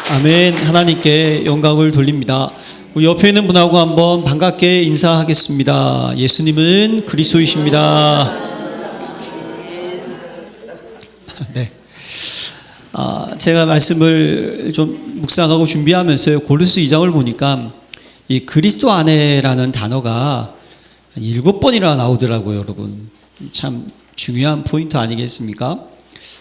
아멘. 하나님께 영광을 돌립니다. 우리 옆에 있는 분하고 한번 반갑게 인사하겠습니다. 예수님은 그리스도이십니다. 네. 제가 말씀을 좀 묵상하고 준비하면서 골로새 2장을 보니까 이 그리스도 안에라는 단어가 7번이나 나오더라고요, 여러분. 참 중요한 포인트 아니겠습니까?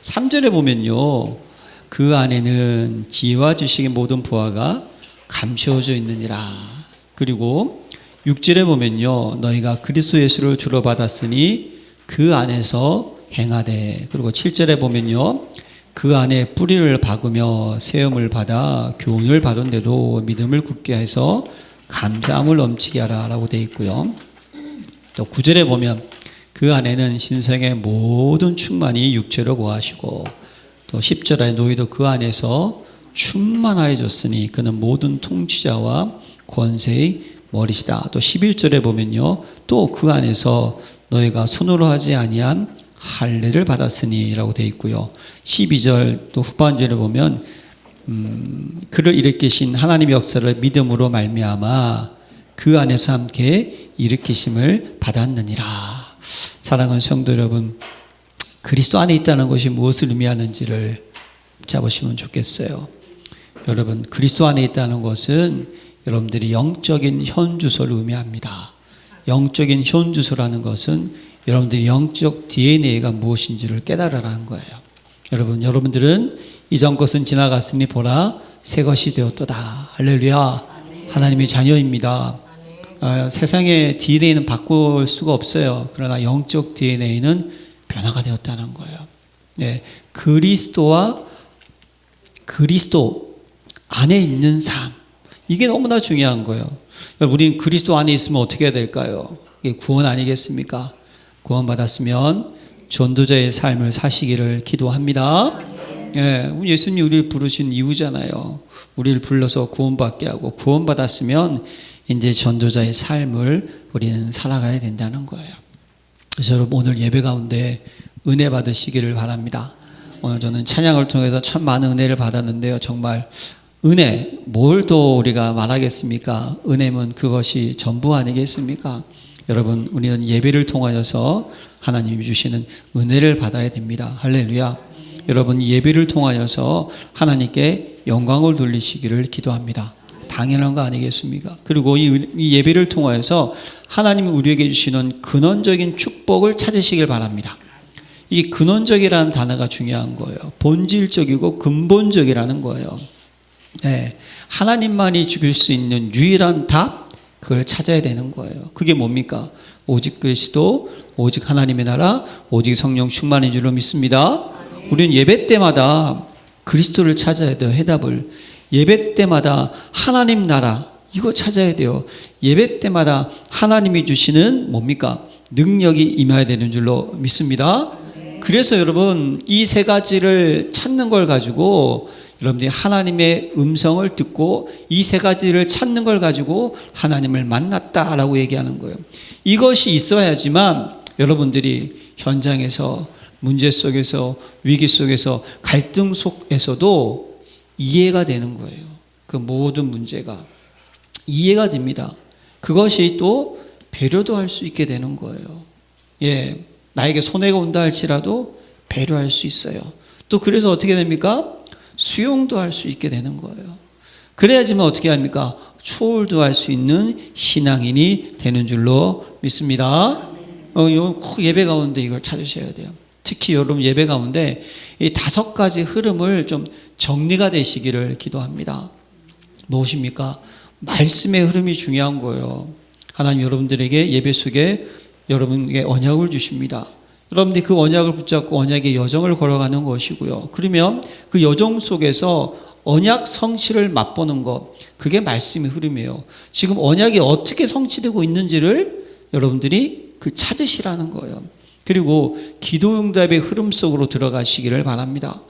3절에 보면요, 그 안에는 지혜와 지식의 모든 부하가 감추어져 있느니라. 그리고 6절에 보면요, 너희가 그리스도 예수를 주로 받았으니 그 안에서 행하되. 그리고 7절에 보면요, 그 안에 뿌리를 박으며 세움을 받아 교훈을 받은데도 믿음을 굳게 해서 감사함을 넘치게 하라 라고 되어 있고요. 또 9절에 보면 그 안에는 신성의 모든 충만이 육체로 거하시고, 또 10절에 너희도 그 안에서 충만하여졌으니 그는 모든 통치자와 권세의 머리시다. 또 11절에 보면요, 또 그 안에서 너희가 손으로 하지 아니한 할례를 받았으니 라고 되어 있고요. 12절 또 후반절에 보면 그를 일으키신 하나님의 역사를 믿음으로 말미암아 그 안에서 함께 일으키심을 받았느니라. 사랑하는 성도 여러분, 그리스도 안에 있다는 것이 무엇을 의미하는지를 잡으시면 좋겠어요. 여러분, 그리스도 안에 있다는 것은 여러분들이 영적인 현주소를 의미합니다. 영적인 현주소라는 것은 여러분들이 영적 DNA가 무엇인지를 깨달으라는 거예요. 여러분들은 이전 것은 지나갔으니 보라 새 것이 되었도다. 할렐루야. 하나님의 자녀입니다. 세상의 DNA는 바꿀 수가 없어요. 그러나 영적 DNA는 변화가 되었다는 거예요. 네, 그리스도 안에 있는 삶, 이게 너무나 중요한 거예요. 우린 그리스도 안에 있으면 어떻게 해야 될까요? 이게 구원 아니겠습니까? 구원받았으면 전도자의 삶을 사시기를 기도합니다. 예, 예수님이 우리를 부르신 이유잖아요. 우리를 불러서 구원받게 하고, 구원받았으면 이제 전도자의 삶을 우리는 살아가야 된다는 거예요. 그래서 여러분, 오늘 예배 가운데 은혜 받으시기를 바랍니다. 오늘 저는 찬양을 통해서 참 많은 은혜를 받았는데요. 정말 은혜, 뭘 더 우리가 말하겠습니까? 은혜면 그것이 전부 아니겠습니까? 여러분, 우리는 예배를 통하여서 하나님이 주시는 은혜를 받아야 됩니다. 할렐루야. 여러분, 예배를 통하여서 하나님께 영광을 돌리시기를 기도합니다. 당연한 거 아니겠습니까? 그리고 이 예배를 통하여서 하나님이 우리에게 주시는 근원적인 축복을 찾으시길 바랍니다. 이 근원적이라는 단어가 중요한 거예요. 본질적이고 근본적이라는 거예요. 네, 하나님만이 주실 수 있는 유일한 답, 그걸 찾아야 되는 거예요. 그게 뭡니까? 오직 그리스도, 오직 하나님의 나라, 오직 성령 충만인 줄로 믿습니다. 우리는 예배 때마다 그리스도를 찾아야 돼요. 해답을. 예배 때마다 하나님 나라, 이거 찾아야 돼요. 예배 때마다 하나님이 주시는 뭡니까? 능력이 임해야 되는 줄로 믿습니다. 그래서 여러분, 이 세 가지를 찾는 걸 가지고 여러분들이 하나님의 음성을 듣고 이 세 가지를 찾는 걸 가지고 하나님을 만났다라고 얘기하는 거예요. 이것이 있어야지만 여러분들이 현장에서, 문제 속에서, 위기 속에서, 갈등 속에서도 이해가 되는 거예요. 그 모든 문제가 이해가 됩니다. 그것이 또 배려도 할 수 있게 되는 거예요. 예, 나에게 손해가 온다 할지라도 배려할 수 있어요. 또 그래서 어떻게 됩니까? 수용도 할 수 있게 되는 거예요. 그래야지만 어떻게 합니까? 초월도 할 수 있는 신앙인이 되는 줄로 믿습니다. 꼭 예배 가운데 이걸 찾으셔야 돼요. 특히 여러분, 예배 가운데 이 5가지 흐름을 좀 정리가 되시기를 기도합니다. 무엇입니까? 말씀의 흐름이 중요한 거예요. 하나님 여러분들에게 예배 속에 여러분에게 언약을 주십니다. 여러분들이 그 언약을 붙잡고 언약의 여정을 걸어가는 것이고요. 그러면 그 여정 속에서 언약 성취를 맛보는 것, 그게 말씀의 흐름이에요. 지금 언약이 어떻게 성취되고 있는지를 여러분들이 그 찾으시라는 거예요. 그리고 기도 응답의 흐름 속으로 들어가시기를 바랍니다.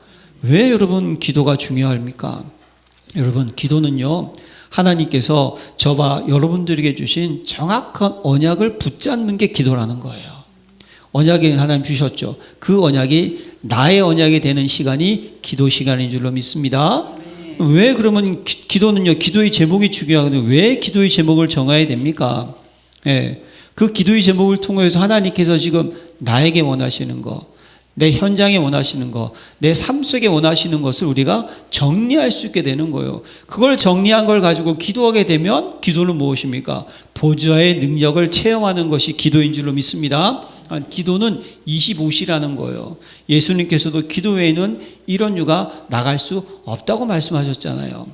왜 여러분 기도가 중요합니까? 여러분, 기도는요, 하나님께서 저와 여러분들에게 주신 정확한 언약을 붙잡는 게 기도라는 거예요. 언약이 하나님 주셨죠. 그 언약이 나의 언약이 되는 시간이 기도 시간인 줄로 믿습니다. 왜 그러면 기도는요, 기도의 제목이 중요하거든요. 왜 기도의 제목을 정해야 됩니까? 예. 그 기도의 제목을 통해서 하나님께서 지금 나에게 원하시는 거, 내 현장에 원하시는 거, 내 삶 속에 원하시는 것을 우리가 정리할 수 있게 되는 거예요. 그걸 정리한 걸 가지고 기도하게 되면 기도는 무엇입니까? 보좌의 능력을 체험하는 것이 기도인 줄로 믿습니다. 기도는 25시라는 거예요. 예수님께서도 기도 외에는 이런 유가 나갈 수 없다고 말씀하셨잖아요.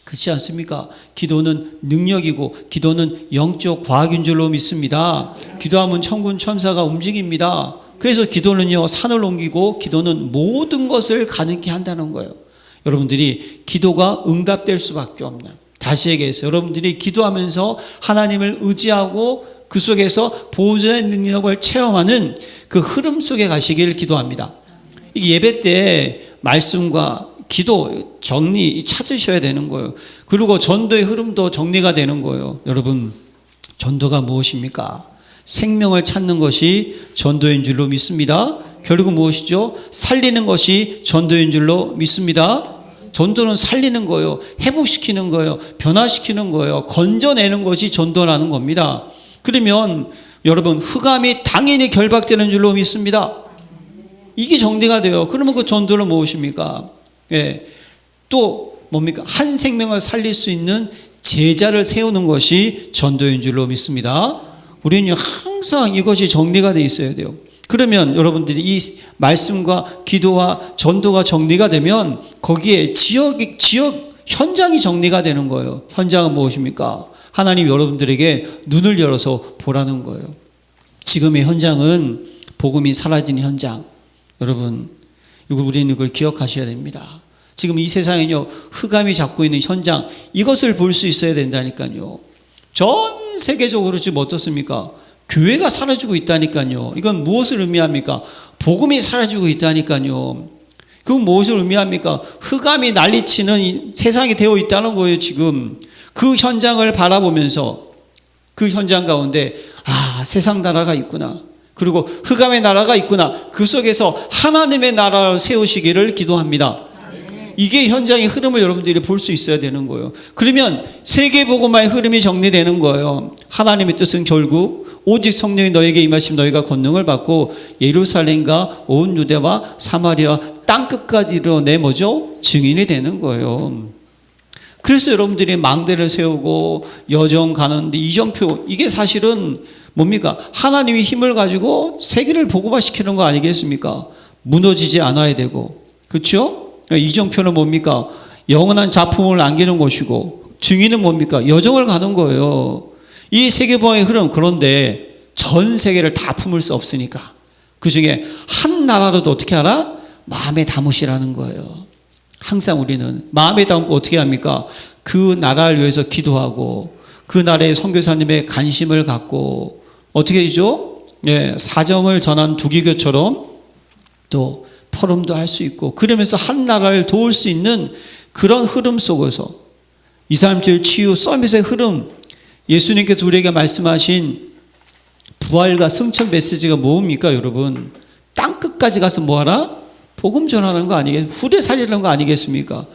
그렇지 않습니까? 기도는 능력이고 기도는 영적 과학인 줄로 믿습니다. 기도하면 천군 천사가 움직입니다. 그래서 기도는요, 산을 옮기고 기도는 모든 것을 가능케 한다는 거예요. 여러분들이 기도가 응답될 수밖에 없는, 다시 얘기해서 여러분들이 기도하면서 하나님을 의지하고 그 속에서 보호자의 능력을 체험하는 그 흐름 속에 가시기를 기도합니다. 예배 때 말씀과 기도 정리 찾으셔야 되는 거예요. 그리고 전도의 흐름도 정리가 되는 거예요. 여러분, 전도가 무엇입니까? 생명을 찾는 것이 전도인 줄로 믿습니다. 결국 무엇이죠? 살리는 것이 전도인 줄로 믿습니다. 전도는 살리는 거예요. 회복시키는 거예요. 변화시키는 거예요. 건져내는 것이 전도라는 겁니다. 그러면 여러분, 흑암이 당연히 결박되는 줄로 믿습니다. 이게 정리가 돼요. 그러면 그 전도는 무엇입니까? 예. 또 뭡니까? 한 생명을 살릴 수 있는 제자를 세우는 것이 전도인 줄로 믿습니다. 우리는 항상 이것이 정리가 되어 있어야 돼요. 그러면 여러분들이 이 말씀과 기도와 전도가 정리가 되면 거기에 지역 현장이 정리가 되는 거예요. 현장은 무엇입니까? 하나님 여러분들에게 눈을 열어서 보라는 거예요. 지금의 현장은 복음이 사라진 현장. 여러분, 우리는 이걸 기억하셔야 됩니다. 지금 이 세상에요, 흑암이 잡고 있는 현장, 이것을 볼 수 있어야 된다니까요. 전 세계적으로 지금 어떻습니까? 교회가 사라지고 있다니까요. 이건 무엇을 의미합니까? 복음이 사라지고 있다니까요. 그건 무엇을 의미합니까? 흑암이 난리치는 세상이 되어 있다는 거예요, 지금. 그 현장을 바라보면서 그 현장 가운데 세상 나라가 있구나. 그리고 흑암의 나라가 있구나. 그 속에서 하나님의 나라를 세우시기를 기도합니다. 이게 현장의 흐름을 여러분들이 볼 수 있어야 되는 거예요. 그러면 세계복음화의 흐름이 정리되는 거예요. 하나님의 뜻은 결국 오직 성령이 너에게 임하시면 너희가 권능을 받고 예루살렘과 온 유대와 사마리아 땅끝까지 이르러 뭐죠? 증인이 되는 거예요. 그래서 여러분들이 망대를 세우고 여정 가는데 이정표, 이게 사실은 뭡니까? 하나님의 힘을 가지고 세계를 복음화시키는 거 아니겠습니까? 무너지지 않아야 되고, 그렇죠? 이정표는 뭡니까? 영원한 작품을 남기는 것이고, 증인은 뭡니까? 여정을 가는 거예요. 이 세계복음화의 흐름, 그런데 전 세계를 다 품을 수 없으니까 그 중에 한 나라라도 어떻게 하라? 마음에 담으시라는 거예요. 항상 우리는 마음에 담고 어떻게 합니까? 그 나라를 위해서 기도하고 그 나라의 선교사님의 관심을 갖고 어떻게 되죠? 사정을 전한 두기교처럼 또 포럼도 할 수 있고, 그러면서 한 나라를 도울 수 있는 그런 흐름 속에서 237 치유 서밋의 흐름, 예수님께서 우리에게 말씀하신 부활과 승천 메시지가 뭡니까, 여러분? 땅끝까지 가서 뭐하라? 복음 전하는 거 아니겠습니까? 후대 살리는 거 아니겠습니까?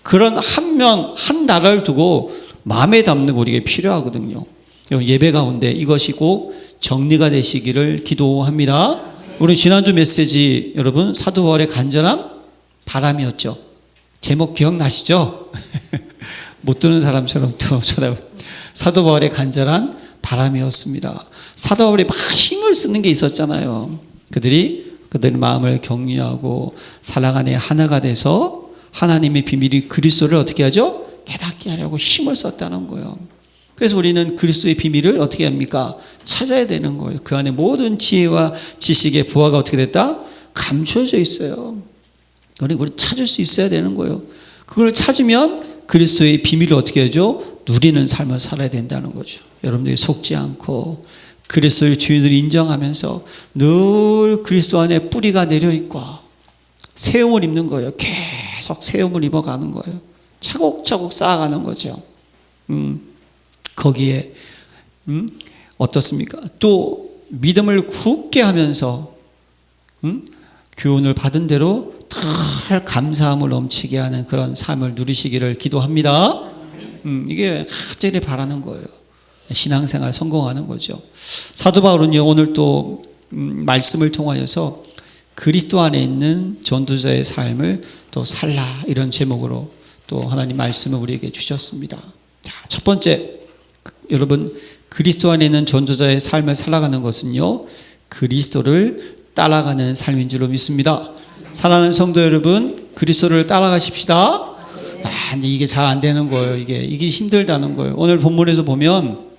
그런 한 나라를 두고 마음에 담는 거 우리에게 필요하거든요. 예배 가운데 이것이 꼭 정리가 되시기를 기도합니다. 우리 지난주 메시지 여러분, 사도 바울의 간절한 바람이었죠. 제목 기억나시죠? 못 듣는 사람처럼 또 사도 바울의 간절한 바람이었습니다. 사도 바울이 막 힘을 쓰는 게 있었잖아요. 그들의 마음을 격려하고 사랑 안에 하나가 돼서 하나님의 비밀이 그리스도를 어떻게 하죠? 깨닫게 하려고 힘을 썼다는 거예요. 그래서 우리는 그리스도의 비밀을 어떻게 합니까? 찾아야 되는 거예요. 그 안에 모든 지혜와 지식의 부하가 어떻게 됐다? 감춰져 있어요. 우리 찾을 수 있어야 되는 거예요. 그걸 찾으면 그리스도의 비밀을 어떻게 하죠? 누리는 삶을 살아야 된다는 거죠. 여러분들이 속지 않고 그리스도의 주인을 인정하면서 늘 그리스도 안에 뿌리가 내려있고 세움을 입는 거예요. 계속 세움을 입어가는 거예요. 차곡차곡 쌓아가는 거죠. 거기에 어떻습니까? 또 믿음을 굳게 하면서 교훈을 받은 대로 다 늘 감사함을 넘치게 하는 그런 삶을 누리시기를 기도합니다. 이게 하절히 바라는 거예요. 신앙생활 성공하는 거죠. 사도 바울은요, 오늘 또 말씀을 통하여서 그리스도 안에 있는 전도자의 삶을 또 살라, 이런 제목으로 또 하나님 말씀을 우리에게 주셨습니다. 자, 첫 번째, 여러분, 그리스도 안에 있는 전도자의 삶을 살아가는 것은요, 그리스도를 따라가는 삶인 줄로 믿습니다. 사랑하는 성도 여러분, 그리스도를 따라가십시다. 근데 이게 잘 안 되는 거예요. 이게 힘들다는 거예요. 오늘 본문에서 보면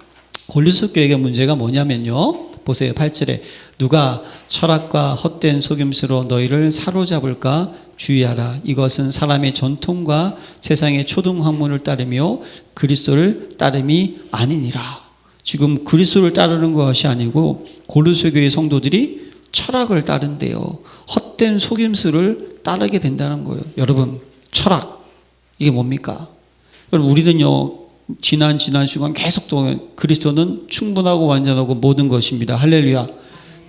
고린도 교회의 문제가 뭐냐면요, 보세요. 8절에 누가 철학과 헛된 속임수로 너희를 사로잡을까 주의하라. 이것은 사람의 전통과 세상의 초등학문을 따르며 그리스도를 따름이 아니니라. 지금 그리스도를 따르는 것이 아니고 고린도 교회 성도들이 철학을 따른대요. 헛된 속임수를 따르게 된다는 거예요. 여러분, 철학, 이게 뭡니까? 여러분, 우리는요, 지난 시간 계속 또 그리스도는 충분하고 완전하고 모든 것입니다. 할렐루야.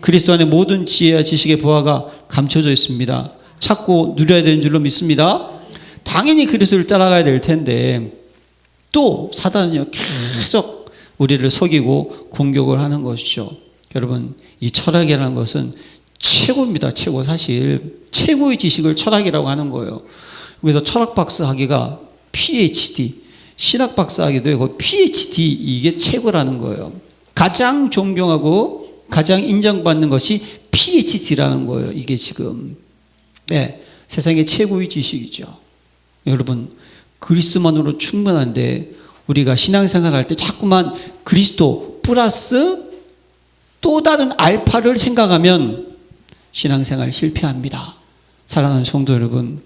그리스도 안에 모든 지혜와 지식의 보화가 감춰져 있습니다. 찾고 누려야 되는 줄로 믿습니다. 당연히 그리스도를 따라가야 될 텐데 또 사단은요, 계속 우리를 속이고 공격을 하는 것이죠. 여러분, 이 철학이라는 것은 최고입니다. 최고. 사실 최고의 지식을 철학이라고 하는 거예요. 그래서 철학 박사 하기가 PhD, 신학 박사 하기도 하고 PhD, 이게 최고라는 거예요. 가장 존경하고 가장 인정받는 것이 PhD라는 거예요. 이게 지금 세상의 최고의 지식이죠. 여러분, 그리스도만으로 충분한데 우리가 신앙생활 할 때 자꾸만 그리스도 플러스 또 다른 알파를 생각하면 신앙생활 실패합니다. 사랑하는 성도 여러분,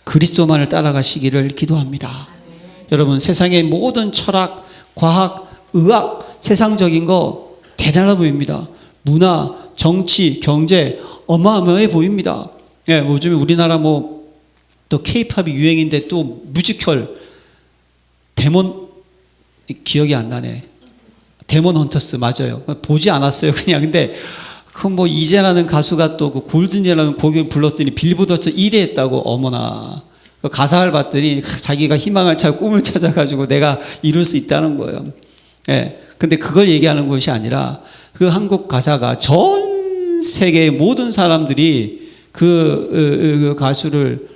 그리스도만을 따라가시기를 기도합니다. 여러분, 세상의 모든 철학, 과학, 의학, 세상적인 거 대단해 보입니다. 문화, 정치, 경제 어마어마해 보입니다. 요즘에 우리나라 또 K-팝이 유행인데 또 뮤지컬 데몬, 기억이 안 나네. 데몬 헌터스, 맞아요. 보지 않았어요, 그냥. 근데 이재라는 가수가 또 그 골든이라는 곡을 불렀더니 빌보드 1위 했다고. 어머나. 가사를 봤더니 자기가 희망을 찾고 꿈을 찾아가지고 내가 이룰 수 있다는 거예요. 근데 그걸 얘기하는 것이 아니라 그 한국 가사가 전 세계의 모든 사람들이 그 가수를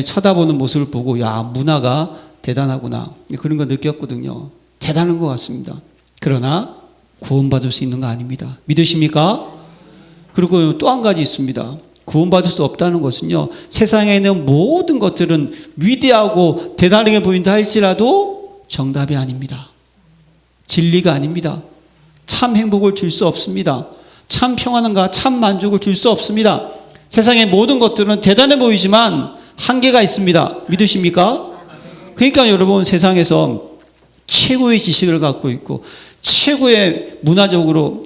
쳐다보는 모습을 보고, 야, 문화가 대단하구나, 그런 거 느꼈거든요. 대단한 것 같습니다. 그러나 구원받을 수 있는 거 아닙니다. 믿으십니까? 그리고 또 한 가지 있습니다. 구원받을 수 없다는 것은요, 세상에 있는 모든 것들은 위대하고 대단하게 보인다 할지라도 정답이 아닙니다. 진리가 아닙니다. 참 행복을 줄 수 없습니다. 참 평안과 참 만족을 줄 수 없습니다. 세상의 모든 것들은 대단해 보이지만 한계가 있습니다. 믿으십니까? 그러니까 여러분, 세상에서 최고의 지식을 갖고 있고 최고의 문화적으로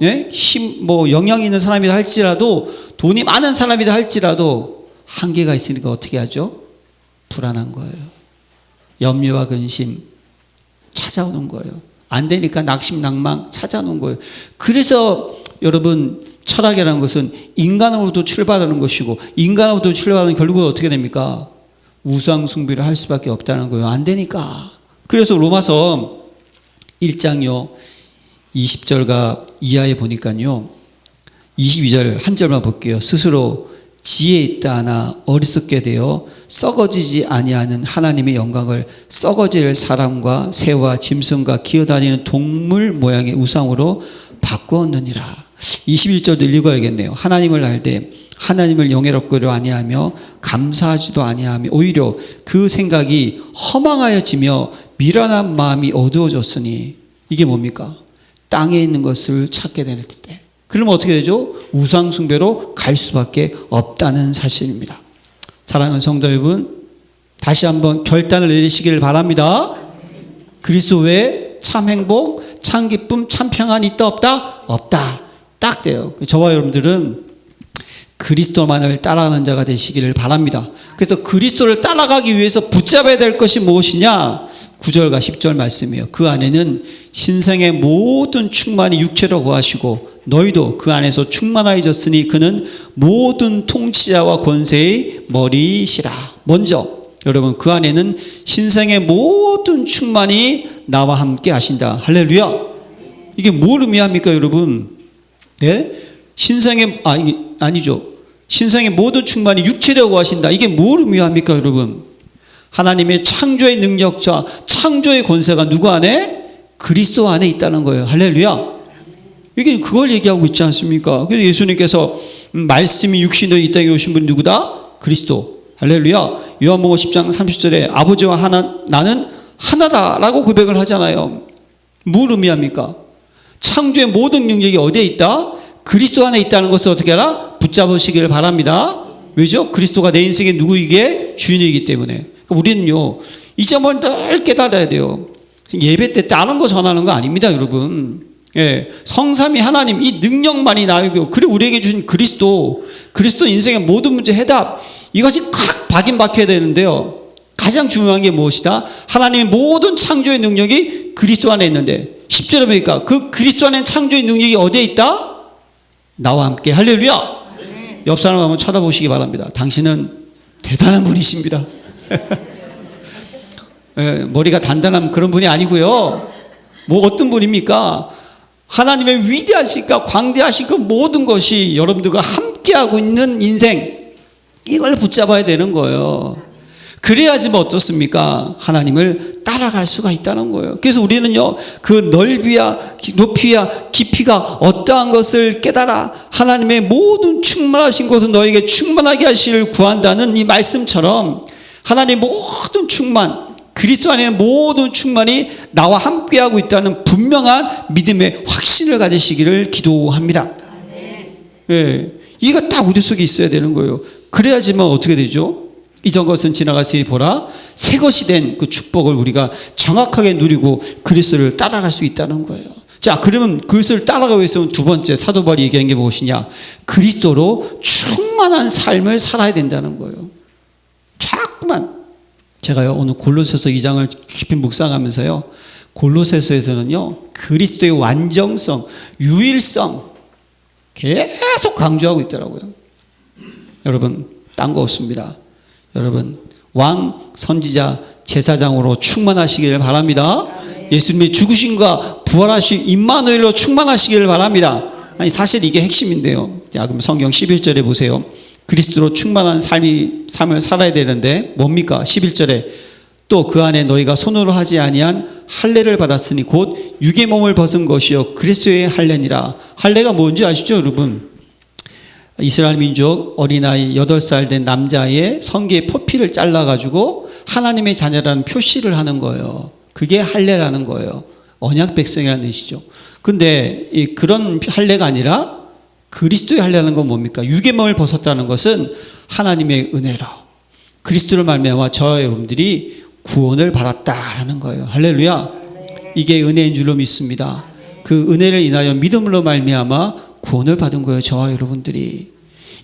영향 있는 사람이다 할지라도, 돈이 많은 사람이다 할지라도 한계가 있으니까 어떻게 하죠? 불안한 거예요. 염려와 근심 찾아오는 거예요. 안 되니까 낙심, 낭망 찾아오는 거예요. 그래서 여러분, 철학이라는 것은 인간으로부터 출발하는 것이고, 인간으로부터 출발하는 결국은 어떻게 됩니까? 우상 숭배를 할 수밖에 없다는 거예요. 안 되니까. 그래서 로마서 1장요 20절과 이하에 보니까요, 22절 한 절만 볼게요. 스스로 지혜 있다 하나 어리석게 되어 썩어지지 아니하는 하나님의 영광을 썩어질 사람과 새와 짐승과 기어다니는 동물 모양의 우상으로 바꾸었느니라. 21절도 읽어야겠네요. 하나님을 알되 하나님을 영예롭게도 아니하며 감사하지도 아니하며 오히려 그 생각이 허망하여지며 미련한 마음이 어두워졌으니, 이게 뭡니까? 땅에 있는 것을 찾게 될 때, 그러면 어떻게 되죠? 우상 숭배로 갈 수밖에 없다는 사실입니다. 사랑하는 성도 여러분, 다시 한번 결단을 내리시기를 바랍니다. 그리스도 외에 참 행복, 참 기쁨, 참 평안이 있다 없다? 없다. 딱 돼요. 저와 여러분들은 그리스도만을 따라가는 자가 되시기를 바랍니다. 그래서 그리스도를 따라가기 위해서 붙잡아야 될 것이 무엇이냐? 9절과 10절 말씀이에요. 그 안에는 신생의 모든 충만이 육체로 거하시고 너희도 그 안에서 충만하여졌으니 그는 모든 통치자와 권세의 머리시라. 먼저 여러분 그 안에는 신성의 모든 충만이 나와 함께 하신다. 할렐루야. 이게 뭘 의미합니까 여러분? 네? 신성의 이게 아니죠. 신성의 모든 충만이 육체라고 하신다. 이게 뭘 의미합니까 여러분? 하나님의 창조의 능력자, 창조의 권세가 누구 안에? 그리스도 안에 있다는 거예요. 할렐루야. 이게 그걸 얘기하고 있지 않습니까? 그래서 예수님께서 말씀이 육신으로 이 땅에 오신 분 누구다? 그리스도. 할렐루야. 요한복음 10장 30절에 아버지와 나는 하나다라고 고백을 하잖아요. 뭘 의미합니까? 창조의 모든 능력이 어디에 있다? 그리스도 안에 있다는 것을 어떻게 알아? 붙잡으시기를 바랍니다. 왜죠? 그리스도가 내 인생의 누구이기에? 주인이기 때문에. 그러니까 우리는요, 이 점을 늘 깨달아야 돼요. 예배 때 다른 거 전하는 거 아닙니다, 여러분. 예, 성삼위 하나님 이 능력만이 나이고, 그리고 우리에게 주신 그리스도 인생의 모든 문제 해답, 이것이 꽉 박인박혀야 되는데요. 가장 중요한 게 무엇이다? 하나님의 모든 창조의 능력이 그리스도 안에 있는데 10절에 보니까 그 그리스도 안에 창조의 능력이 어디에 있다? 나와 함께. 할렐루야. 옆 사람 한번 쳐다보시기 바랍니다. 당신은 대단한 분이십니다. 예, 머리가 단단한 그런 분이 아니고요. 뭐 어떤 분입니까? 하나님의 위대하시까 광대하시까 모든 것이 여러분들과 함께하고 있는 인생, 이걸 붙잡아야 되는 거예요. 그래야지 뭐 어떻습니까? 하나님을 따라갈 수가 있다는 거예요. 그래서 우리는요, 그 넓이야 높이야 깊이가 어떠한 것을 깨달아 하나님의 모든 충만하신 것은 너에게 충만하게 하시기를 구한다는 이 말씀처럼 하나님의 모든 충만, 그리스도 안에는 모든 충만이 나와 함께하고 있다는 분명한 믿음의 확신을 가지시기를 기도합니다. 예, 이거 딱 우리 속에 있어야 되는 거예요. 그래야지만 어떻게 되죠? 이전 것은 지나갔으니 보라 새 것이 된 그 축복을 우리가 정확하게 누리고 그리스도를 따라갈 수 있다는 거예요. 자, 그러면 그리스도를 따라가기 위해서는 두 번째 사도 바울이 얘기한 게 무엇이냐? 그리스도로 충만한 삶을 살아야 된다는 거예요. 자꾸만 제가요 오늘 골로새서 2장을 깊이 묵상하면서요, 골로새서에서는요 그리스도의 완전성, 유일성 계속 강조하고 있더라고요. 여러분 딴 거 없습니다. 여러분 왕, 선지자, 제사장으로 충만하시기를 바랍니다. 예수님의 죽으심과 부활하신 임마누엘로 충만하시기를 바랍니다. 아니 사실 이게 핵심인데요. 자, 그럼 성경 11절에 보세요. 그리스도로 충만한 삶을 살아야 되는데 뭡니까? 11절에 또 그 안에 너희가 손으로 하지 아니한 할례를 받았으니 곧 육의 몸을 벗은 것이요 그리스도의 할례니라. 할례가 뭔지 아시죠 여러분? 이스라엘 민족 어린아이 8살 된 남자의 성기의 포피를 잘라가지고 하나님의 자녀라는 표시를 하는 거예요. 그게 할례라는 거예요. 언약 백성이라는 뜻이죠. 근데 그런 할례가 아니라 그리스도의 할례라는 건 뭡니까? 육의 몸을 벗었다는 것은 하나님의 은혜로 그리스도를 말미암아 저와 여러분들이 구원을 받았다라는 거예요. 할렐루야. 이게 은혜인 줄로 믿습니다. 그 은혜를 인하여 믿음으로 말미암아 구원을 받은 거예요. 저와 여러분들이.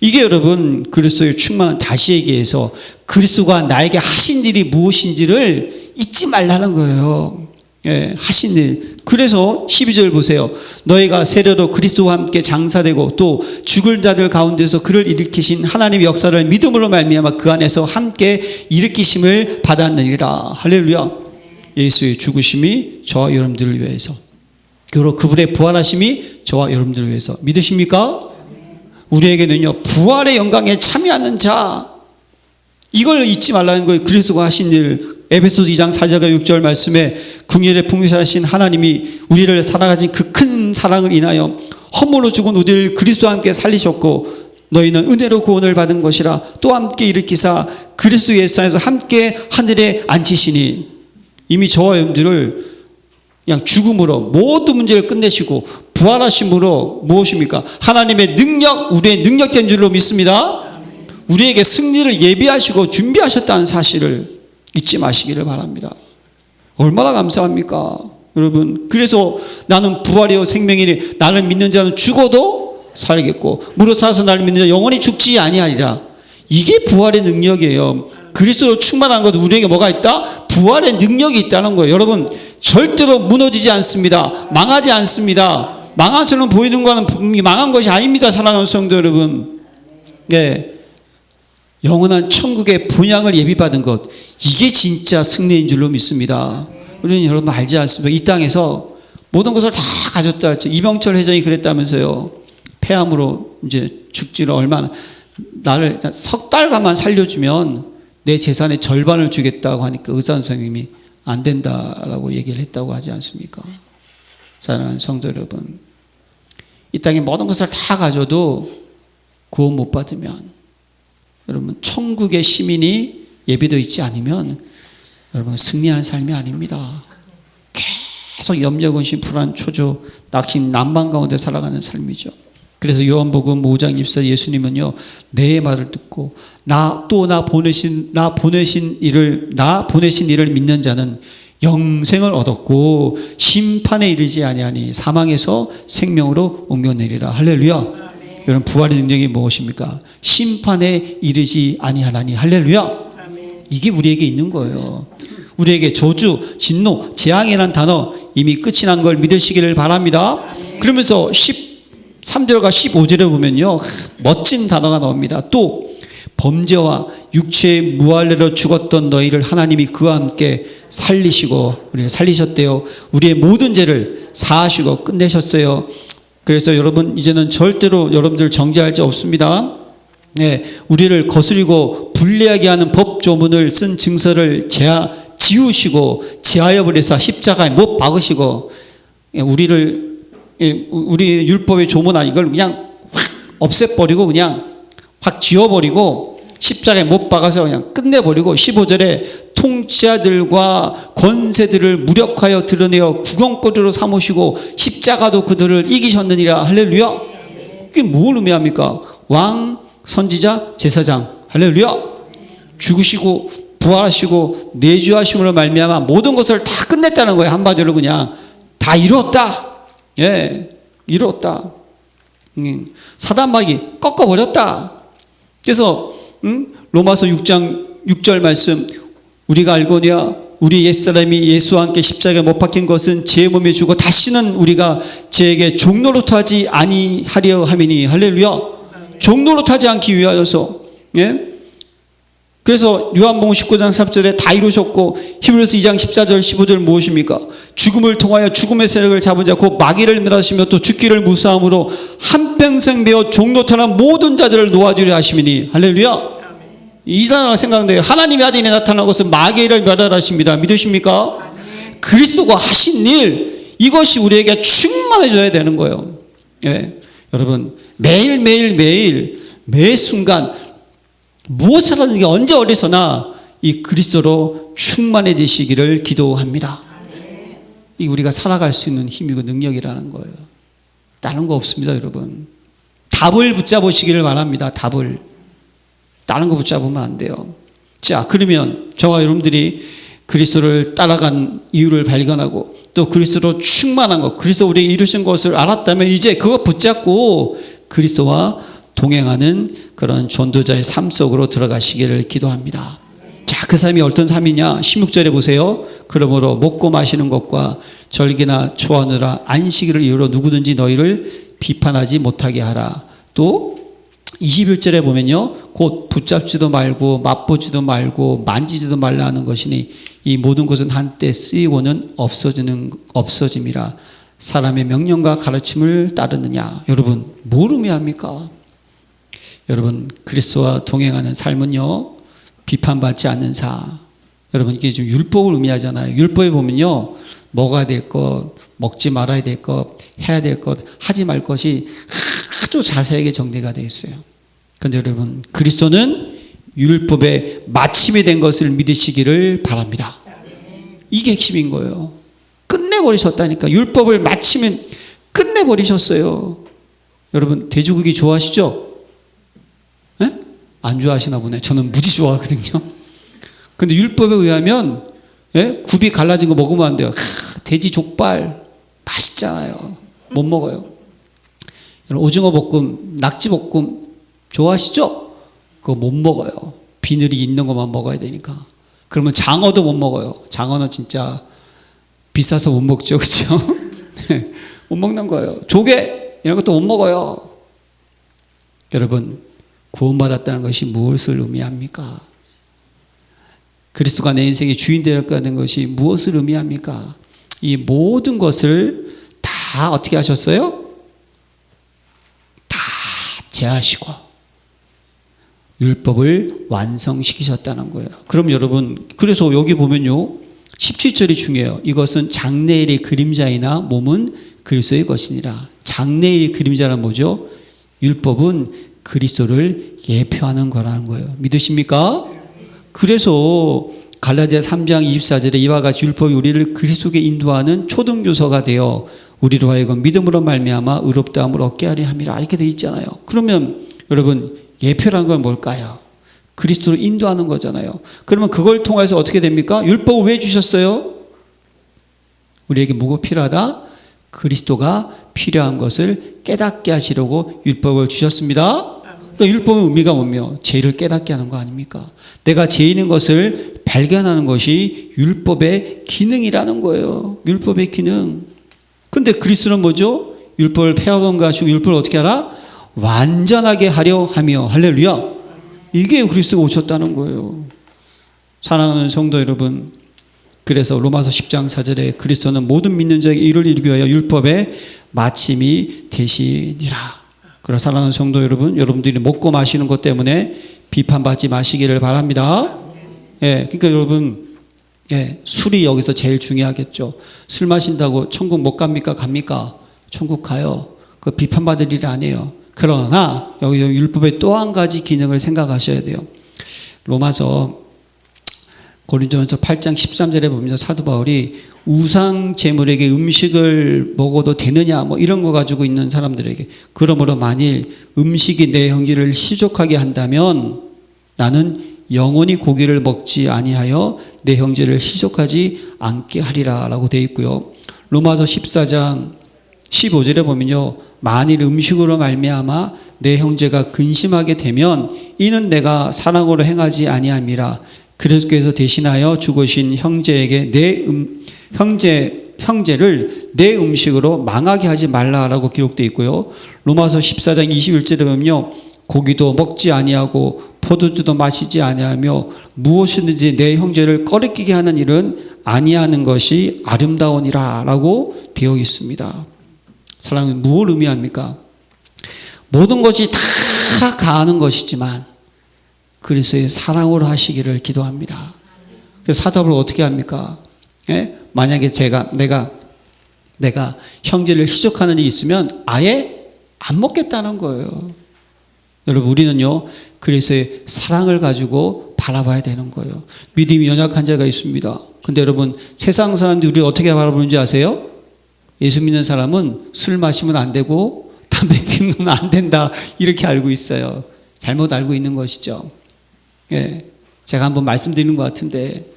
이게 여러분 그리스도의 충만한, 다시 얘기해서 그리스도가 나에게 하신 일이 무엇인지를 잊지 말라는 거예요. 예, 하신 일. 그래서 12절 보세요. 너희가 세례로 그리스도와 함께 장사되고 또 죽을 자들 가운데서 그를 일으키신 하나님의 역사를 믿음으로 말미암아 그 안에서 함께 일으키심을 받았느니라. 할렐루야. 예수의 죽으심이 저와 여러분들을 위해서, 그리고 그분의 부활하심이 저와 여러분들을 위해서. 믿으십니까? 우리에게는요 부활의 영광에 참여하는 자, 이걸 잊지 말라는 거예요. 그리스도가 하신 일. 에베소서 2장 4절과 6절 말씀에 긍휼에 풍성하신 하나님이 우리를 사랑하신 그 큰 사랑을 인하여 허물로 죽은 우리를 그리스도와 함께 살리셨고 너희는 은혜로 구원을 받은 것이라. 또 함께 일으키사 그리스도 예수 안에서 함께 하늘에 앉히시니. 이미 저와 여러분들을 그냥 죽음으로 모든 문제를 끝내시고 부활하심으로 무엇입니까? 하나님의 능력, 우리의 능력된 줄로 믿습니다. 우리에게 승리를 예비하시고 준비하셨다는 사실을 잊지 마시기를 바랍니다. 얼마나 감사합니까 여러분. 그래서 나는 부활이요 생명이니 나를 믿는 자는 죽어도 살겠고 무릇 살아서 나를 믿는 자 영원히 죽지 아니하리라. 이게 부활의 능력이에요. 그리스도로 충만한 것, 우리에게 뭐가 있다? 부활의 능력이 있다는 거예요. 여러분 절대로 무너지지 않습니다. 망하지 않습니다. 망한 것처럼 보이는 것은 망한 것이 아닙니다. 사랑하는 성도 여러분. 네. 영원한 천국의 본향을 예비받은 것, 이게 진짜 승리인 줄로 믿습니다. 우리는 여러분 알지 않습니까? 이 땅에서 모든 것을 다 가졌다 했죠. 이병철 회장이 그랬다면서요. 폐암으로 이제 죽지를 얼마나, 나를 석 달간만 살려주면 내 재산의 절반을 주겠다고 하니까 의사 선생님이 안 된다라고 얘기를 했다고 하지 않습니까? 사랑하는 성도 여러분, 이 땅에 모든 것을 다 가져도 구원 못 받으면, 여러분 천국의 시민이 예비되어 있지 않으면 여러분 승리하는 삶이 아닙니다. 계속 염려, 근심, 불안, 초조, 낙심, 난방 가운데 살아가는 삶이죠. 그래서 요한복음 5장 24 예수님은요, 내 말을 듣고 나 보내신 이를 믿는 자는 영생을 얻었고 심판에 이르지 아니하니 사망에서 생명으로 옮겨내리라. 할렐루야. 아멘. 여러분 부활의 능력이 무엇입니까? 심판에 이르지 아니하나니. 할렐루야. 아멘. 이게 우리에게 있는 거예요. 우리에게 저주, 진노, 재앙이라는 단어 이미 끝이 난 걸 믿으시기를 바랍니다. 아멘. 그러면서 13절과 15절에 보면요, 멋진 단어가 나옵니다. 또 범죄와 육체의 무할례로 죽었던 너희를 하나님이 그와 함께 살리시고, 우리를 살리셨대요. 우리의 모든 죄를 사하시고 끝내셨어요. 그래서 여러분 이제는 절대로 여러분들 정죄할 자 없습니다. 네, 우리를 거스리고 불리하게 하는 법 조문을 쓴 증서를 지우시고 제하여 버려서 십자가에 못 박으시고, 우리 율법의 조문안 이걸 그냥 확 없애버리고 그냥 확 지워버리고 십자가에 못 박아서 그냥 끝내버리고, 15절에 통치자들과 권세들을 무력하여 드러내어 구경거리로 삼으시고 십자가도 그들을 이기셨느니라. 할렐루야. 이게 뭘 의미합니까? 왕, 선지자, 제사장. 할렐루야. 죽으시고 부활하시고 내주하심으로 말미암아 모든 것을 다 끝냈다는 거예요. 한마디로 그냥 다 이루었다. 예, 이루었다. 사단마귀 꺾어버렸다. 그래서 로마서 6장 6절 말씀, 우리가 알거니와 우리 옛사람이 예수와 함께 십자가에 못 박힌 것은 제 몸에 주고 다시는 우리가 죄에게 종노릇하지 아니하려 함이니. 할렐루야. 종노릇하지 않기 위하여서. 예? 그래서 요한복음 19장 3절에 다 이루셨고, 히브리서 2장 14절 15절 무엇입니까? 죽음을 통하여 죽음의 세력을 잡은 자 곧 마귀를 멸하시며 또 죽기를 무사함으로 한평생 매어 종노릇하는 모든 자들을 놓아주려 하심이니. 할렐루야. 이 단어가 생각돼요. 하나님의 아들이 나타난 것은 마귀를 멸하십니다. 믿으십니까? 그리스도가 하신 일, 이것이 우리에게 충만해져야 되는 거예요. 예. 여러분 매일 매 순간 무엇을 하든지 언제 어디서나 이 그리스도로 충만해지시기를 기도합니다. 이 우리가 살아갈 수 있는 힘이고 능력이라는 거예요. 다른 거 없습니다. 여러분 답을 붙잡으시기를 바랍니다. 답을. 다른 거 붙잡으면 안 돼요. 자, 그러면 저와 여러분들이 그리스도를 따라간 이유를 발견하고 또 그리스도로 충만한 것, 그리스도 우리에게 이루신 것을 알았다면 이제 그거 붙잡고 그리스도와 동행하는 그런 전도자의 삶 속으로 들어가시기를 기도합니다. 자, 그 삶이 어떤 삶이냐? 16절에 보세요. 그러므로 먹고 마시는 것과 절기나 초하느라 안식일을 이유로 누구든지 너희를 비판하지 못하게 하라. 또 21절에 보면요, 곧 붙잡지도 말고 맛보지도 말고 만지지도 말라 하는 것이니 이 모든 것은 한때 쓰이고는 없어짐이라. 사람의 명령과 가르침을 따르느냐. 여러분 뭘 의미합니까? 여러분 그리스도와 동행하는 삶은요, 비판받지 않는 사. 여러분 이게 좀 율법을 의미하잖아요. 율법에 보면요, 먹어야 될 것, 먹지 말아야 될 것, 해야 될 것, 하지 말 것이 아주 자세하게 정리가 되어 있어요. 그런데 여러분 그리스도는 율법의 마침이 된 것을 믿으시기를 바랍니다. 이게 핵심인 거예요. 끝내버리셨다니까. 율법을 마치면 끝내버리셨어요. 여러분 돼지고기 좋아하시죠? 네? 안 좋아하시나 보네. 저는 무지 좋아하거든요. 근데 율법에 의하면, 예? 굽이 갈라진 거 먹으면 안 돼요. 돼지 족발 맛있잖아요. 못 먹어요. 오징어 볶음, 낙지 볶음 좋아하시죠? 그거 못 먹어요. 비늘이 있는 것만 먹어야 되니까. 그러면 장어도 못 먹어요. 장어는 진짜 비싸서 못 먹죠. 그렇죠? 못 먹는 거예요. 조개 이런 것도 못 먹어요. 여러분 구원받았다는 것이 무엇을 의미합니까? 그리스도가 내 인생의 주인 되었다는 것이 무엇을 의미합니까? 이 모든 것을 다 어떻게 하셨어요? 다 제하시고 율법을 완성시키셨다는 거예요. 그럼 여러분, 그래서 여기 보면요, 17절이 중요해요. 이것은 장래일의 그림자이나 몸은 그리스도의 것이니라. 장래일의 그림자란 뭐죠? 율법은 그리스도를 예표하는 거라는 거예요. 믿으십니까? 그래서 갈라디아 3장 24절에 이와 같이 율법이 우리를 그리스도께 인도하는 초등교서가 되어 우리로 하여금 믿음으로 말미암아 의롭다함을 얻게 하려 함이라, 이렇게 돼 있잖아요. 그러면 여러분, 예표란 건 뭘까요? 그리스도로 인도하는 거잖아요. 그러면 그걸 통해서 어떻게 됩니까? 율법을 왜 주셨어요? 우리에게 뭐가 필요하다? 그리스도가 필요한 것을 깨닫게 하시려고 율법을 주셨습니다. 그러니까 율법의 의미가 뭐며? 죄를 깨닫게 하는 거 아닙니까? 내가 죄인인 것을 발견하는 것이 율법의 기능이라는 거예요. 율법의 기능. 근데 그리스도는 뭐죠? 율법을 폐하던 것이고 율법을 어떻게 하라? 완전하게 하려 하며. 할렐루야. 이게 그리스도가 오셨다는 거예요. 사랑하는 성도 여러분, 그래서 로마서 10장 4절에 그리스도는 모든 믿는 자에게 이를 이루기 위하여 율법의 마침이 되시니라. 그래서 사랑하는 성도 여러분, 여러분들이 먹고 마시는 것 때문에 비판받지 마시기를 바랍니다. 예, 그러니까 여러분, 예, 술이 여기서 제일 중요하겠죠. 술 마신다고 천국 못 갑니까? 갑니까? 천국 가요. 그 비판받을 일 아니에요. 그러나 여기 율법의 또 한 가지 기능을 생각하셔야 돼요. 로마서 고린도전서 8장 13절에 보면 사도 바울이 우상 제물에게 음식을 먹어도 되느냐 뭐 이런 거 가지고 있는 사람들에게, 그러므로 만일 음식이 내 형제를 시족하게 한다면 나는 영원히 고기를 먹지 아니하여 내 형제를 시족하지 않게 하리라 라고 되어 있고요. 로마서 14장 15절에 보면요, 만일 음식으로 말미암아 내 형제가 근심하게 되면 이는 내가 사랑으로 행하지 아니함이라. 그리스도께서 대신하여 죽으신 형제에게 형제를 내 음식으로 망하게 하지 말라라고 기록되어 있고요. 로마서 14장 21절에 보면요, 고기도 먹지 아니하고 포도주도 마시지 아니하며 무엇이든지 내 형제를 꺼리끼게 하는 일은 아니하는 것이 아름다우니라 라고 되어 있습니다. 사랑은 무엇을 의미합니까? 모든 것이 다 가하는 것이지만 그리스도의 사랑으로 하시기를 기도합니다. 그래서 사도를 어떻게 합니까? 예? 만약에 내가 형제를 시족하는 일이 있으면 아예 안 먹겠다는 거예요. 여러분, 우리는요, 그리스도의 사랑을 가지고 바라봐야 되는 거예요. 믿음이 연약한 자가 있습니다. 근데 여러분, 세상 사람들이 우리를 어떻게 바라보는지 아세요? 예수 믿는 사람은 술 마시면 안 되고 담배 피우면 안 된다, 이렇게 알고 있어요. 잘못 알고 있는 것이죠. 예, 제가 한번 말씀드리는 것 같은데,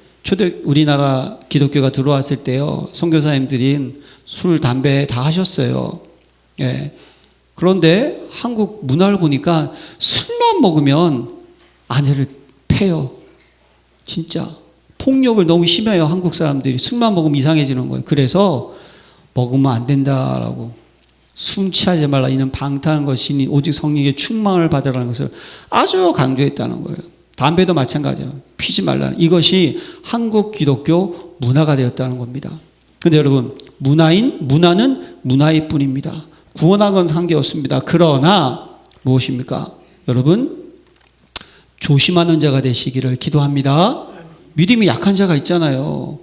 우리나라 기독교가 들어왔을 때요, 선교사님들이 술, 담배 다 하셨어요. 예. 그런데 한국 문화를 보니까 술만 먹으면 아내를 패요. 진짜. 폭력을 너무 심해요, 한국 사람들이. 술만 먹으면 이상해지는 거예요. 그래서 먹으면 안 된다라고. 술 취하지 말라. 이는 방탕한 것이니 오직 성령의 충만을 받으라는 것을 아주 강조했다는 거예요. 담배도 마찬가지예요. 피지 말라는. 이것이 한국 기독교 문화가 되었다는 겁니다. 그런데 여러분, 문화는 문화일 뿐입니다. 구원한 건 상관없습니다. 그러나 무엇입니까? 여러분, 조심하는 자가 되시기를 기도합니다. 믿음이 약한 자가 있잖아요.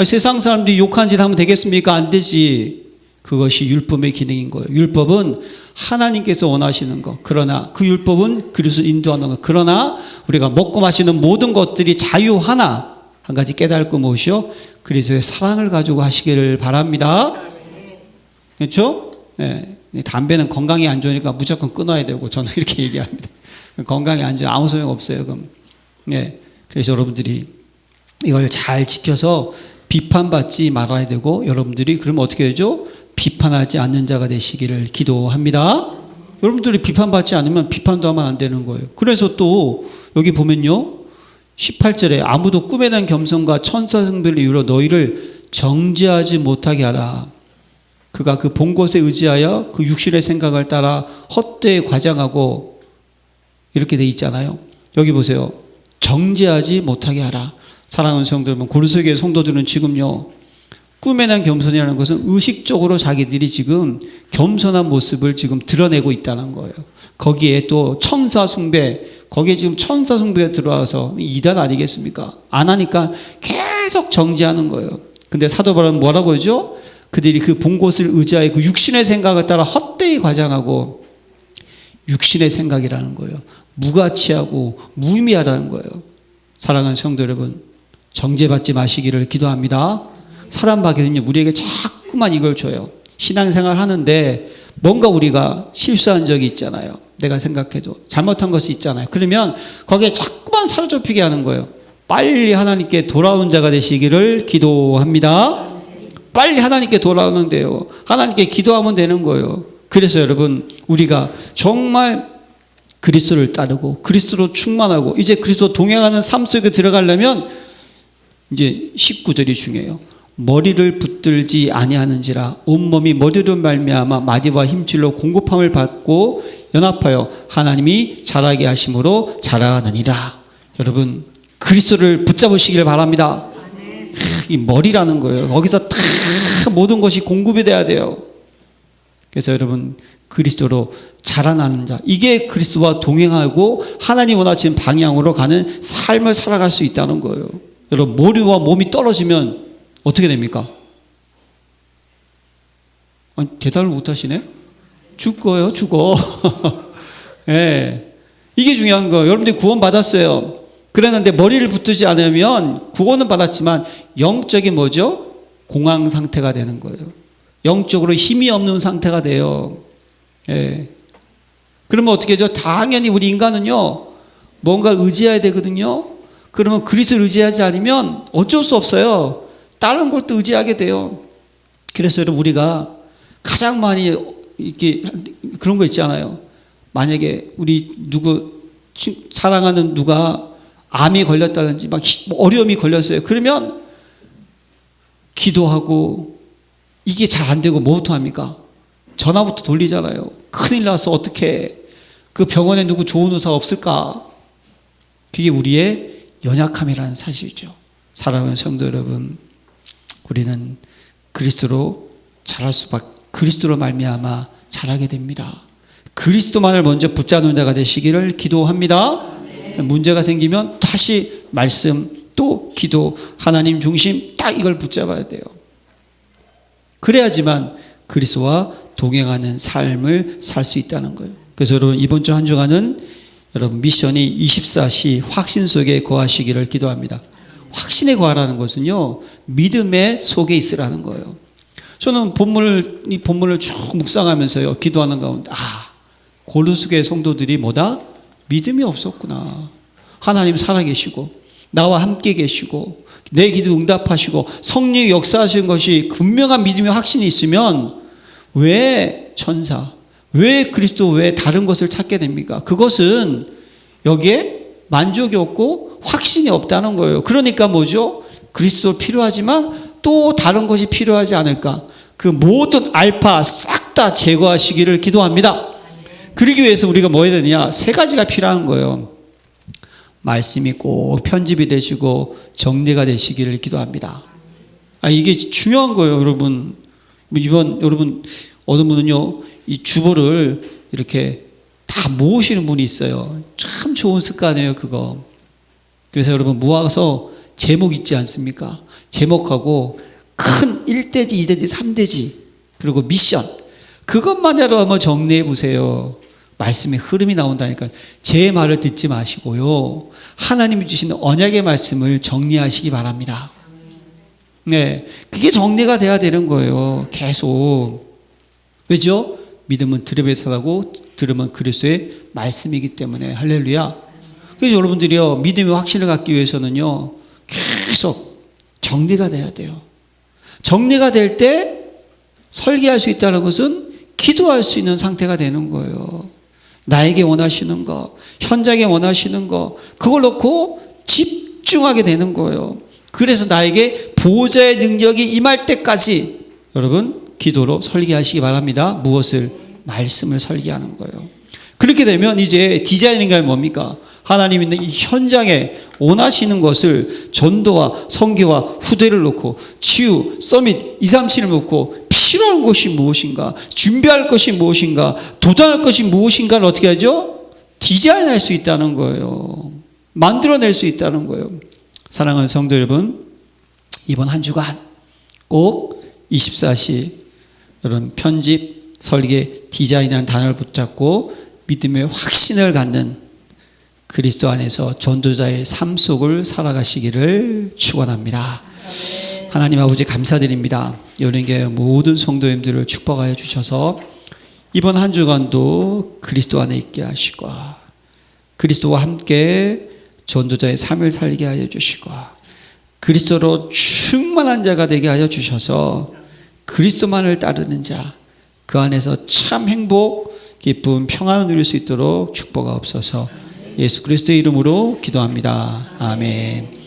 세상 사람들이 욕한 짓 하면 되겠습니까? 안 되지. 그것이 율법의 기능인 거예요. 율법은 하나님께서 원하시는 것. 그러나 그 율법은 그리스도를 인도하는 것. 그러나 우리가 먹고 마시는 모든 것들이 자유 하나, 한 가지 깨달을 것 무엇이요? 그리스도의 사랑을 가지고 하시기를 바랍니다. 그렇죠? 네. 담배는 건강에 안 좋으니까 무조건 끊어야 되고, 저는 이렇게 얘기합니다. 건강에 안 좋으면 아무 소용 없어요. 그럼. 네. 그래서 여러분들이 이걸 잘 지켜서 비판받지 말아야 되고, 여러분들이 그러면 어떻게 되죠? 비판하지 않는 자가 되시기를 기도합니다. 여러분들이 비판받지 않으면 비판도 하면 안 되는 거예요. 그래서 또 여기 보면요, 18절에 아무도 꿈에 대한 겸손과 천사승들을 이유로 너희를 정죄하지 못하게 하라. 그가 그 본 것에 의지하여 그 육신의 생각을 따라 헛되이 과장하고 이렇게 돼 있잖아요. 여기 보세요. 정죄하지 못하게 하라. 사랑하는 성도 여러분, 고린도 교회 성도들은 지금요, 꿈에 난 겸손이라는 것은 의식적으로 자기들이 지금 겸손한 모습을 지금 드러내고 있다는 거예요. 거기에 또 천사 숭배, 거기에 지금 천사 숭배가 들어와서 이단 아니겠습니까? 안 하니까 계속 정죄하는 거예요. 근데 사도 바울은 뭐라고 하죠? 그들이 그 본 곳을 의지하여 그 육신의 생각을 따라 헛되이 과장하고, 육신의 생각이라는 거예요. 무가치하고 무의미하다는 거예요. 사랑하는 성도 여러분, 정죄받지 마시기를 기도합니다. 사단마귀는요, 우리에게 자꾸만 이걸 줘요. 신앙생활 하는데 뭔가 우리가 실수한 적이 있잖아요. 내가 생각해도 잘못한 것이 있잖아요. 그러면 거기에 자꾸만 사로잡히게 하는 거예요. 빨리 하나님께 돌아오는 자가 되시기를 기도합니다. 빨리 하나님께 돌아오는데요, 하나님께 기도하면 되는 거예요. 그래서 여러분, 우리가 정말 그리스도를 따르고 그리스도로 충만하고 이제 그리스도 동행하는 삶 속에 들어가려면 이제 19절이 중요해요. 머리를 붙들지 아니하는지라 온몸이 머리로 말미암아 마디와 힘줄로 공급함을 받고 연합하여 하나님이 자라게 하심으로 자라느니라. 여러분, 그리스도를 붙잡으시길 바랍니다. 이 머리라는 거예요. 거기서 다 모든 것이 공급이 돼야 돼요. 그래서 여러분, 그리스도로 자라나는 자, 이게 그리스도와 동행하고 하나님 원하시는 방향으로 가는 삶을 살아갈 수 있다는 거예요. 여러분, 머리와 몸이 떨어지면 어떻게 됩니까? 아니, 대답을 못 하시네? 죽어요, 죽어. 네. 이게 중요한 거예요. 여러분들이 구원 받았어요. 그랬는데 머리를 붙들지 않으면 구원은 받았지만 영적인 뭐죠? 공황 상태가 되는 거예요. 영적으로 힘이 없는 상태가 돼요. 예. 그러면 어떻게 하죠? 당연히 우리 인간은요, 뭔가를 의지해야 되거든요. 그러면 그리스도를 의지하지 않으면 어쩔 수 없어요. 다른 것도 의지하게 돼요. 그래서 여러분, 우리가 가장 많이 이렇게 그런 거 있잖아요. 만약에 우리 사랑하는 누가 암이 걸렸다든지 막 어려움이 걸렸어요. 그러면 기도하고 이게 잘 안 되고 뭐부터 합니까? 전화부터 돌리잖아요. 큰일 나서 어떻게, 그 병원에 누구 좋은 의사 없을까? 그게 우리의 연약함이라는 사실이죠. 사랑하는 성도 여러분, 우리는 그리스도로 자랄 수밖에, 그리스도로 말미암아 자라게 됩니다. 그리스도만을 먼저 붙잡는 자가 되시기를 기도합니다. 문제가 생기면 다시 말씀, 또 기도, 하나님 중심, 딱 이걸 붙잡아야 돼요. 그래야지만 그리스도와 동행하는 삶을 살 수 있다는 거예요. 그래서 여러분, 이번 주 한 주간은 여러분 미션이 24시 확신 속에 거하시기를 기도합니다. 확신에 거하라는 것은요, 믿음의 속에 있으라는 거예요. 저는 이 본문을 쭉 묵상하면서요, 기도하는 가운데, 고린도교회 성도들이 뭐다? 믿음이 없었구나. 하나님 살아계시고 나와 함께 계시고 내 기도 응답하시고 성령이 역사하시는 것이 분명한 믿음의 확신이 있으면 왜 천사, 왜 그리스도, 왜 다른 것을 찾게 됩니까? 그것은 여기에 만족이 없고 확신이 없다는 거예요. 그러니까 뭐죠? 그리스도 필요하지만 또 다른 것이 필요하지 않을까? 그 모든 알파 싹 다 제거하시기를 기도합니다. 그러기 위해서 우리가 뭐 해야 되느냐? 세 가지가 필요한 거예요. 말씀이 꼭 편집이 되시고 정리가 되시기를 기도합니다. 이게 중요한 거예요, 여러분. 여러분, 어떤 분은요, 이 주보를 이렇게 다 모으시는 분이 있어요. 참 좋은 습관이에요, 그거. 그래서 여러분, 모아서 제목 있지 않습니까? 제목하고 큰 1대지, 2대지, 3대지, 그리고 미션. 그것만으로 한번 정리해 보세요. 말씀의 흐름이 나온다니까. 제 말을 듣지 마시고요, 하나님이 주시는 언약의 말씀을 정리하시기 바랍니다. 네, 그게 정리가 돼야 되는 거예요. 계속. 왜죠? 믿음은 들음에서 나고 들음은 그리스도의 말씀이기 때문에. 할렐루야. 그래서 여러분들이요, 믿음의 확신을 갖기 위해서는요, 계속 정리가 돼야 돼요. 정리가 될 때 설계할 수 있다는 것은 기도할 수 있는 상태가 되는 거예요. 나에게 원하시는 거, 현장에 원하시는 거, 그걸 놓고 집중하게 되는 거예요. 그래서 나에게 보호자의 능력이 임할 때까지 여러분, 기도로 설계하시기 바랍니다. 무엇을? 말씀을 설계하는 거예요. 그렇게 되면 이제 디자이닝가 뭡니까? 하나님 있는 이 현장에 원하시는 것을 전도와 선교와 후대를 놓고 치유, 서밋, 237을 놓고 필요한 것이 무엇인가, 준비할 것이 무엇인가, 도전할 것이 무엇인가를 어떻게 하죠? 디자인할 수 있다는 거예요. 만들어낼 수 있다는 거예요. 사랑하는 성도 여러분, 이번 한 주간 꼭 24시 여러분 편집, 설계, 디자인이라는 단어를 붙잡고 믿음의 확신을 갖는 그리스도 안에서 전도자의 삶 속을 살아가시기를 축원합니다. 하나님 아버지 감사드립니다. 여린교회 모든 성도님들을 축복하여 주셔서 이번 한 주간도 그리스도 안에 있게 하시고 그리스도와 함께 전도자의 삶을 살게 하여 주시고 그리스도로 충만한 자가 되게 하여 주셔서 그리스도만을 따르는 자, 그 안에서 참 행복, 기쁨, 평안을 누릴 수 있도록 축복하옵소서. 예수 그리스도의 이름으로 기도합니다. 아멘.